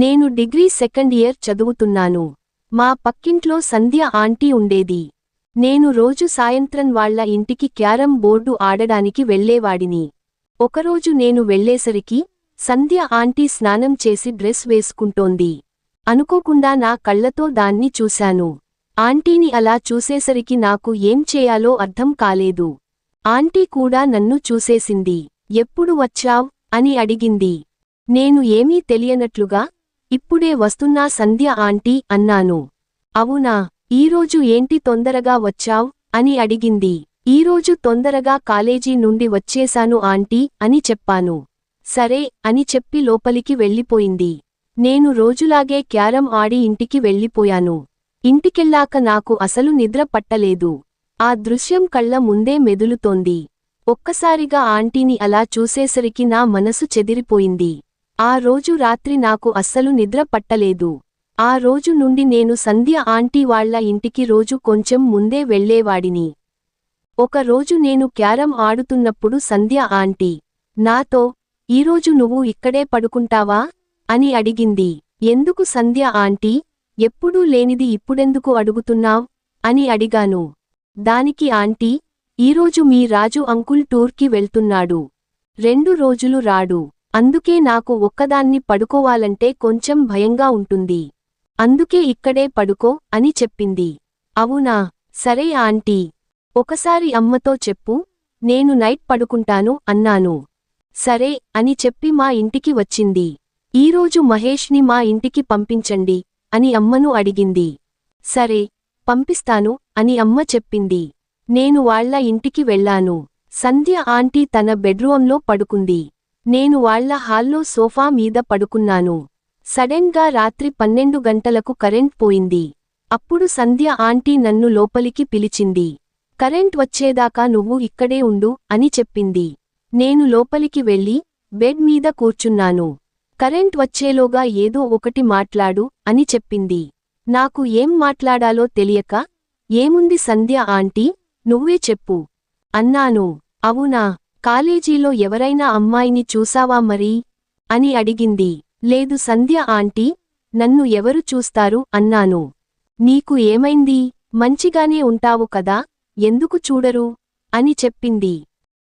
నేను degree second year చదువుతున్నాను. మా పక్కింట్లో సంధ్య ఆంటీ ఉండేది. నేను రోజు సాయంత్రం వాళ్ళ ఇంటికి క్యారం బోర్డు ఆడడానికి వెళ్లేవాడిని. ఒకరోజు నేను వెళ్లేసరికి సంధ్య ఆంటీ స్నానం చేసి డ్రెస్ వేసుకుంటోంది. అనుకోకుండా నా కళ్లతో దాన్ని చూశాను. ఆంటీని అలా చూసేసరికి నాకు ఏం చేయాలో అర్థం కాలేదు. ఆంటీ కూడా నన్ను చూసేసింది. ఎప్పుడు వచ్చావ్ అని అడిగింది. నేను ఏమీ తెలియనట్లుగా ఇప్పుడే వస్తున్నా సంధ్య ఆంటీ అన్నాను. అవునా, ఈరోజు ఏంటి తొందరగా వచ్చావ్ అని అడిగింది. ఈరోజు తొందరగా కాలేజీ నుండి వచ్చేశాను ఆంటీ అని చెప్పాను. సరే అని చెప్పి లోపలికి వెళ్ళిపోయింది. నేను రోజులాగే క్యారం ఆడి ఇంటికి వెళ్ళిపోయాను. ఇంటికెళ్ళాక నాకు అసలు నిద్ర పట్టలేదు. ఆ దృశ్యం కళ్ల ముందే మెదులుతోంది. ఒక్కసారిగా ఆంటీని అలా చూసేసరికి నా మనసు చెదిరిపోయింది. ఆ రోజు రాత్రి నాకు అస్సలు నిద్ర పట్టలేదు. ఆ రోజు నుండి నేను సంధ్య ఆంటీ వాళ్ళ ఇంటికి రోజు కొంచెం ముందే వెళ్లేవాడిని. ఒక రోజు నేను క్యారం ఆడుతున్నప్పుడు సంధ్య ఆంటీ నాతో, ఈరోజు నువ్వు ఇక్కడే పడుకుంటావా అని అడిగింది. ఎందుకు సంధ్య ఆంటీ, ఎప్పుడూ లేనిది ఇప్పుడెందుకు అడుగుతున్నావ్ అని అడిగాను. దానికి ఆంటీ, ఈరోజు మీ రాజు అంకుల్ టూర్కి వెళ్తున్నాడు. 2 రోజులు రాడు. అందుకే నాకు ఒక్కదాన్ని పడుకోవాలంటే కొంచెం భయంగా ఉంటుంది. అందుకే ఇక్కడే పడుకో అని చెప్పింది. అవునా, సరే ఆంటీ. ఒకసారి అమ్మతో చెప్పు, నేను నైట్ పడుకుంటాను అన్నాను. సరే అని చెప్పి మా ఇంటికి వచ్చింది. ఈరోజు మహేష్ని మా ఇంటికి పంపించండి అని అమ్మను అడిగింది. సరే, పంపిస్తాను అని అమ్మ చెప్పింది. నేను వాళ్ళ ఇంటికి వెళ్ళాను. సంధ్య ఆంటీ తన బెడ్రూంలో పడుకుంది. నేను వాళ్ళ హాల్లో సోఫా మీద పడుకున్నాను. సడెన్ గా రాత్రి 12 గంటలకు కరెంట్ పోయింది. అప్పుడు సంధ్య ఆంటీ నన్ను లోపలికి పిలిచింది. కరెంట్ వచ్చేదాకా నువ్వు ఇక్కడే ఉండు అని చెప్పింది. నేను లోపలికి వెళ్ళి బెడ్ మీద కూర్చున్నాను. కరెంట్ వచ్చేలోగా ఏదో ఒకటి మాట్లాడు అని చెప్పింది. నాకు ఏం మాట్లాడాలో తెలియక, ఏముంది సంధ్య ఆంటీ, నువ్వే చెప్పు అన్నాను. అవునా, కాలేజీలో ఎవరైనా అమ్మాయిని చూసావా మరి అని అడిగింది. లేదు సంధ్య ఆంటీ, నన్ను ఎవరు చూస్తారు అన్నాను. నీకు ఏమైంది, మంచిగానే ఉంటావు కదా, ఎందుకు చూడరు అని చెప్పింది.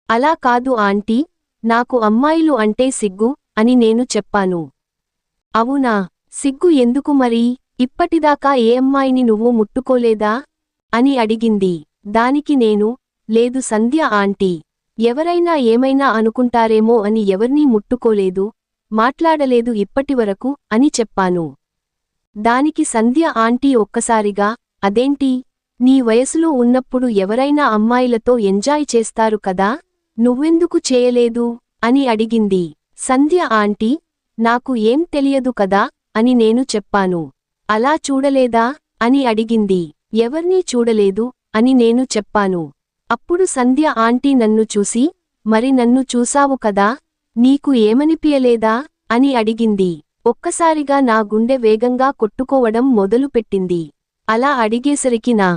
అలా కాదు ఆంటీ, నాకు అమ్మాయిలు అంటే సిగ్గు అని నేను చెప్పాను. అవునా, సిగ్గు ఎందుకు మరి, ఇప్పటిదాకా ఏ అమ్మాయిని నువ్వు ముట్టుకోలేదా అని అడిగింది. దానికి నేను, లేదు సంధ్య ఆంటీ, ఎవరైనా ఏమైనా అనుకుంటారేమో అని ఎవర్నీ ముట్టుకోలేదు, మాట్లాడలేదు ఇప్పటివరకు అని చెప్పాను. దానికి సంధ్య ఆంటీ ఒక్కసారిగా, అదేంటి, నీ వయసులో ఉన్నప్పుడు ఎవరైనా అమ్మాయిలతో ఎంజాయ్ చేస్తారు కదా, నువ్వెందుకు చేయలేదు అని అడిగింది. సంధ్య ఆంటీ, నాకు ఏం తెలియదు కదా అని నేను చెప్పాను. అలా చూడలేదా అని అడిగింది. ఎవర్నీ చూడలేదు అని నేను చెప్పాను. అప్పుడు సంధ్య ఆంటీ నన్ను చూసి, మరి నన్ను చూసావు కదా, నీకు ఏమనిపియలేదా అని అడిగింది. ఒక్కసారిగా నా గుండె వేగంగా కొట్టుకోవడం మొదలుపెట్టింది. అలా అడిగేసరికి నా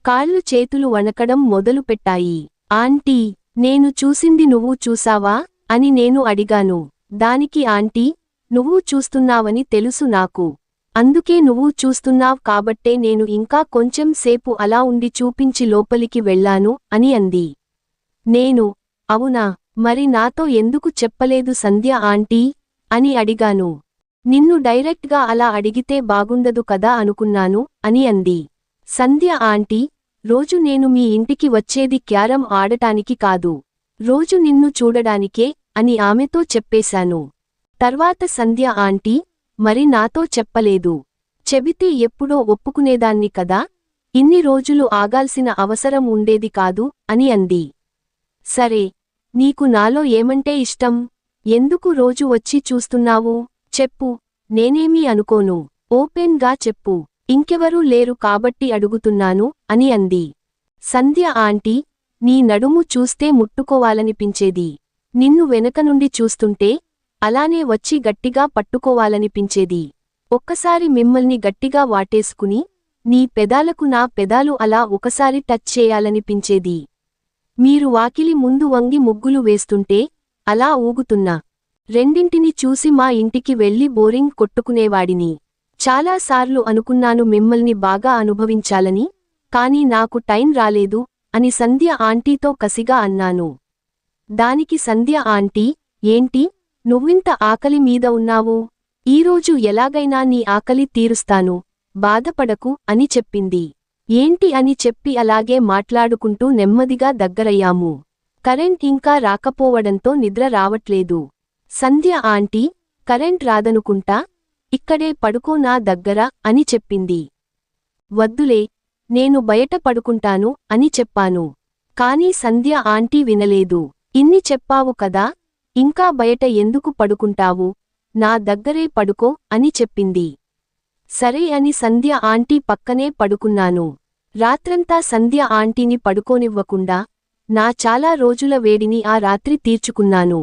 కాళ్ళు చేతులు వణకడం మొదలుపెట్టాయి. ఆంటీ, నేను చూసింది నువ్వు చూసావా అని నేను అడిగాను. దానికి ఆంటీ, నువ్వు చూస్తున్నావని తెలుసు నాకు. అందుకే నువ్వు చూస్తున్నావ్ కాబట్టే నేను ఇంకా కొంచెం సేపు అలా ఉండి చూపించి లోపలికి వెళ్ళాను అని అంది. నేను, అవునా, మరి నాతో ఎందుకు చెప్పలేదు సంధ్య ఆంటీ అని అడిగాను. నిన్ను డైరెక్ట్గా అలా అడిగితే బాగుండదు కదా అనుకున్నాను అని అంది. సంధ్య ఆంటీ, రోజు నేను మీ ఇంటికి వచ్చేది క్యారం ఆడటానికి కాదు, రోజు నిన్ను చూడడానికే అని ఆమెతో చెప్పేశాను. తర్వాత సంధ్య ఆంటీ, మరి నాతో చెప్పలేదు. చెబితే ఎప్పుడో ఒప్పుకునేదాన్ని కదా, ఇన్ని రోజులు ఆగాల్సిన అవసరం ఉండేది కాదు అని అంది. సరే, నీకు నాలో ఏమంటే ఇష్టం, ఎందుకు రోజు వచ్చి చూస్తున్నావు, చెప్పు, నేనేమీ అనుకోను, ఓపెన్ గా చెప్పు, ఇంకెవరూ లేరు కాబట్టి అడుగుతున్నాను అని అంది. సంధ్య ఆంటీ, నీ నడుము చూస్తే ముట్టుకోవాలనిపించేది, నిన్ను వెనక నుండి చూస్తుంటే అలానే వచ్చి గట్టిగా పట్టుకోవాలనిపించేది, ఒక్కసారి మిమ్మల్ని గట్టిగా వాటేసుకుని నీ పెదాలకు నా పెదాలు అలా ఒకసారి టచ్ చేయాలనిపించేది, మీరు వాకిలి ముందు వంగి ముగ్గులు వేస్తుంటే అలా ఊగుతున్నా రెండింటిని చూసి మా ఇంటికి వెళ్లి బోరింగ్ కొట్టుకునేవాడిని. చాలాసార్లు అనుకున్నాను మిమ్మల్ని బాగా అనుభవించాలని, కాని నాకు టైం రాలేదు అని సంధ్య ఆంటీతో కసిగా అన్నాను. దానికి సంధ్య ఆంటీ, ఏంటి, నువ్వింత ఆకలి మీద ఉన్నావు? ఈరోజు ఎలాగైనా నీ ఆకలి తీరుస్తాను, బాధపడకు అని చెప్పింది. ఏంటి అని చెప్పి అలాగే మాట్లాడుకుంటూ నెమ్మదిగా దగ్గరయ్యాము. కరెంట్ ఇంకా రాకపోవడంతో నిద్ర రావట్లేదు. సంధ్య ఆంటీ, కరెంట్ రాదనుకుంటా, ఇక్కడే పడుకో నా దగ్గర అని చెప్పింది. వద్దులే, నేను బయట పడుకుంటాను అని చెప్పాను. కానీ సంధ్య ఆంటీ వినలేదు. ఇన్ని చెప్పావు కదా, ఇంకా బయట ఎందుకు పడుకుంటావు, నా దగ్గరే పడుకో అని చెప్పింది. సరే అని సంధ్య ఆంటీ పక్కనే పడుకున్నాను. రాత్రంతా సంధ్య ఆంటీని పడుకోనివ్వకుండా నా చాలా రోజుల వేడిని ఆ రాత్రి తీర్చుకున్నాను.